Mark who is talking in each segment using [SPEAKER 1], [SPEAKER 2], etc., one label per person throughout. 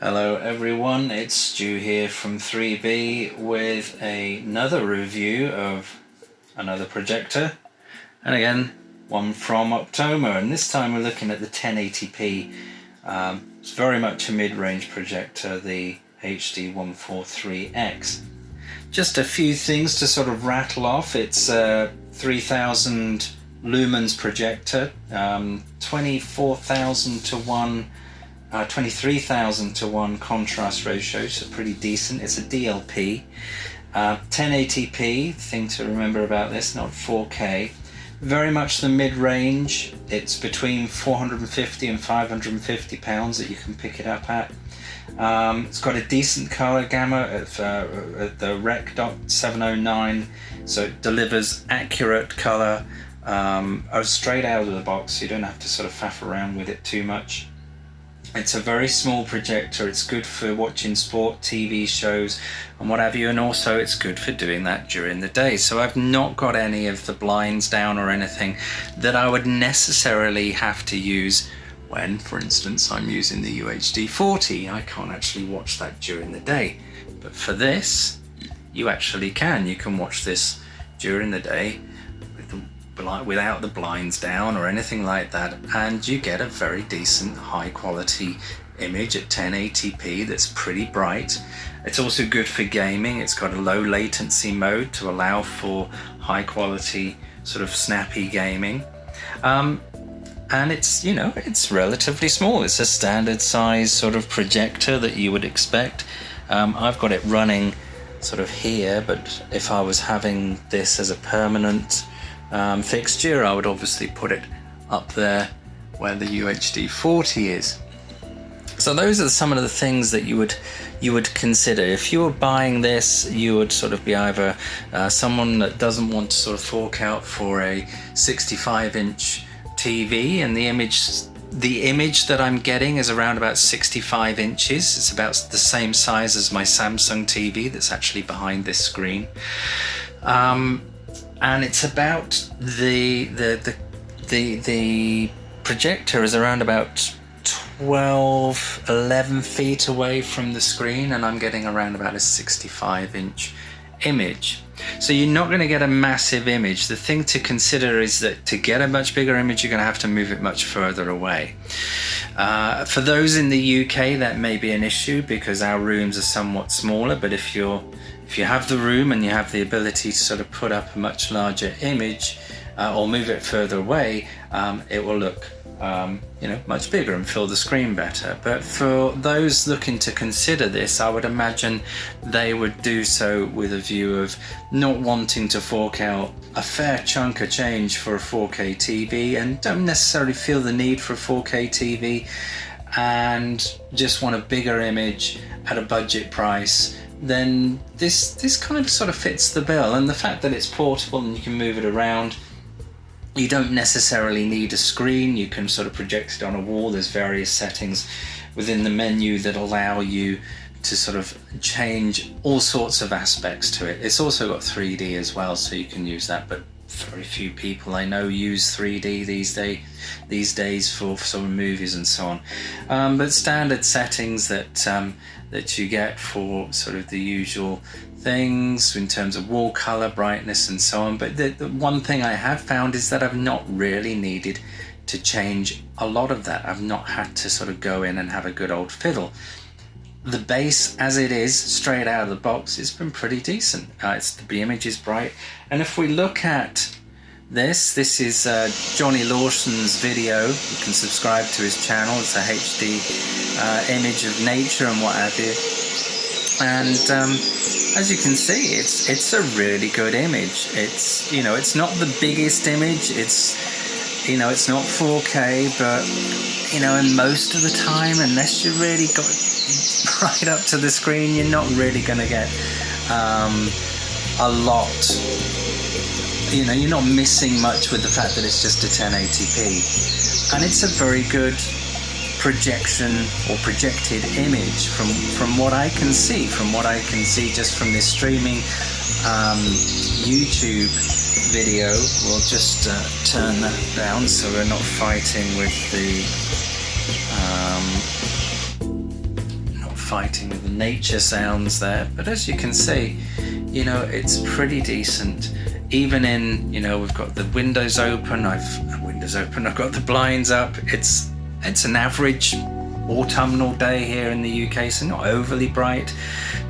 [SPEAKER 1] Hello everyone, it's Stu here from 3B with another review of another projector, and again one from Optoma, and this time we're looking at the 1080p. It's very much a mid-range projector, the HD143X. Just a few things to sort of rattle off. It's a 3000 lumens projector, 24,000 to 1 23,000 to 1 contrast ratio, so pretty decent. It's a DLP, 1080p, thing to remember about this, not 4K. Very much the mid-range. It's between 450 and 550 pounds that you can pick it up at. It's got a decent color gamut at the Rec. 709, so it delivers accurate color straight out of the box, so you don't have to sort of faff around with it too much. It's a very small projector. It's good for watching sport, TV shows and what have you, and also it's good for doing that during the day. So I've not got any of the blinds down or anything that I would necessarily have to use when, for instance, I'm using the HD40. I can't actually watch that during the day, but for this you actually can. You can watch this during the day without the blinds down or anything like that, and you get a very decent high quality image at 1080p that's pretty bright. It's also good for gaming. It's got a low latency mode to allow for high quality sort of snappy gaming, and it's, you know, it's relatively small. It's a standard size sort of projector that you would expect. I've got it running sort of here, but if I was having this as a permanent fixture, I would obviously put it up there where the UHD40 is. So those are some of the things that you would consider. If you were buying this, you would sort of be either someone that doesn't want to sort of fork out for a 65-inch TV, and the image that I'm getting is around about 65 inches. It's about the same size as my Samsung TV that's actually behind this screen. And it's about the projector is around about 11 feet away from the screen, and I'm getting around about a 65-inch image. So you're not going to get a massive image. The thing to consider is that to get a much bigger image, you're going to have to move it much further away. For those in the UK, that may be an issue because our rooms are somewhat smaller, but if you have the room and you have the ability to sort of put up a much larger image or move it further away, it will look much bigger and fill the screen better. But for those looking to consider this, I would imagine they would do so with a view of not wanting to fork out a fair chunk of change for a 4K TV and don't necessarily feel the need for a 4K TV and just want a bigger image at a budget price. Then this kind of sort of fits the bill, and the fact that it's portable and you can move it around, you don't necessarily need a screen. You can sort of project it on a wall. There's various settings within the menu that allow you to sort of change all sorts of aspects to it. It's also got 3D as well, so you can use that, but very few people I know use 3D these days for sort of movies and so on. But standard settings that you get for sort of the usual things in terms of wall color, brightness and so on. But the one thing I have found is that I've not really needed to change a lot of that. I've not had to sort of go in and have a good old fiddle. The base as it is straight out of the box, it's been pretty decent. The image is bright, and if we look at this is Johnny Lawson's video. You can subscribe to his channel. It's a HD image of nature and what have you, and as you can see, it's a really good image. It's, you know, it's not the biggest image, it's, you know, it's not 4K, but, you know, and most of the time, unless you really got right up to the screen, you're not really going to get a lot. You know, you're not missing much with the fact that it's just a 1080p, and it's a very good projection or projected image from what I can see, just from this streaming YouTube video. We'll just turn that down so we're not fighting with the fighting with the nature sounds there. But as you can see, you know, it's pretty decent. Even in, you know, we've got the windows open, I've got the blinds up. It's an average autumnal day here in the UK, so not overly bright.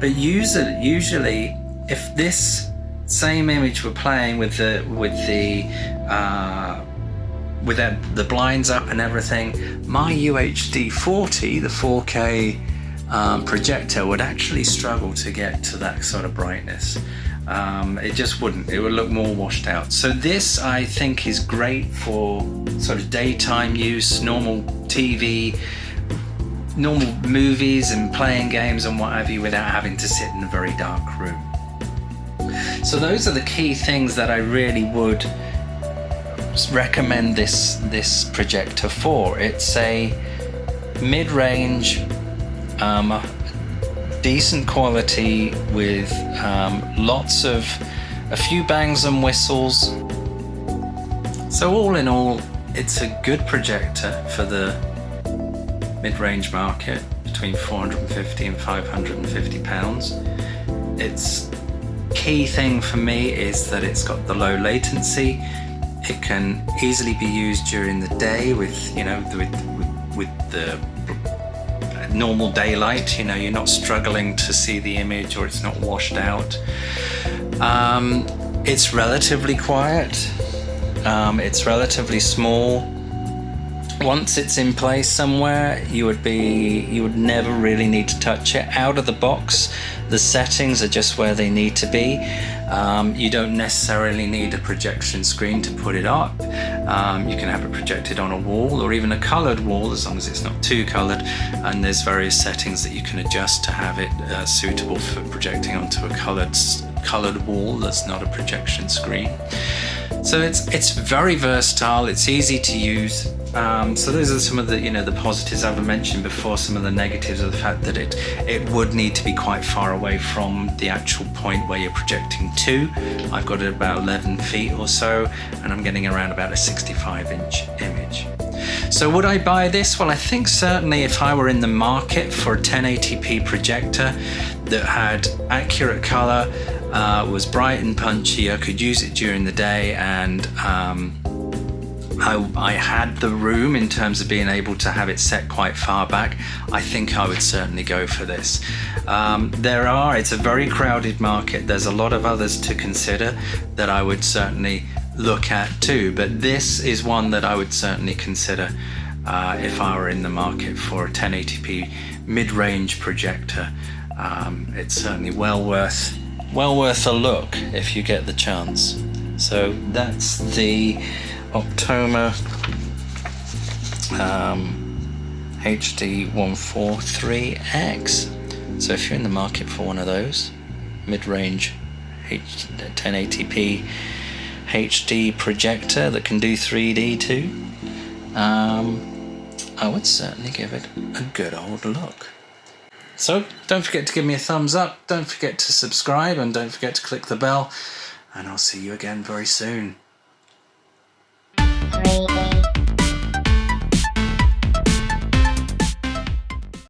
[SPEAKER 1] But usually if this same image were playing with the blinds up and everything, my UHD40, the 4K projector, would actually struggle to get to that sort of brightness. It just wouldn't. It would look more washed out. So this, I think, is great for sort of daytime use, normal TV, normal movies and playing games and what have you, without having to sit in a very dark room. So those are the key things that I really would recommend this projector for. It's a mid-range, decent quality with lots of a few bangs and whistles. So all in all, it's a good projector for the mid-range market, between 450 and 550 pounds. Its key thing for me is that it's got the low latency. It can easily be used during the day with, you know, with the normal daylight. You know, you're not struggling to see the image, or it's not washed out. It's relatively quiet. It's relatively small. Once it's in place somewhere, you would never really need to touch it. Out of the box, the settings are just where they need to be. You don't necessarily need a projection screen to put it up. You can have it projected on a wall, or even a colored wall, as long as it's not too colored. And there's various settings that you can adjust to have it suitable for projecting onto a colored wall that's not a projection screen. So it's very versatile. It's easy to use. So those are some of the, you know, the positives I've mentioned before. Some of the negatives are the fact that it would need to be quite far away from the actual point where you're projecting to. I've got it about 11 feet or so, and I'm getting around about a 65-inch image. So would I buy this? Well, I think certainly if I were in the market for a 1080p projector that had accurate color, was bright and punchy, I could use it during the day, and I had the room in terms of being able to have it set quite far back, I think I would certainly go for this. It's a very crowded market. There's a lot of others to consider that I would certainly look at too, but this is one that I would certainly consider if I were in the market for a 1080p mid-range projector. It's certainly well worth a look if you get the chance. So that's the Optoma HD143X. So if you're in the market for one of those mid-range 1080p HD projector that can do 3D too, I would certainly give it a good old look. So don't forget to give me a thumbs up, don't forget to subscribe, and don't forget to click the bell, and I'll see you again very soon.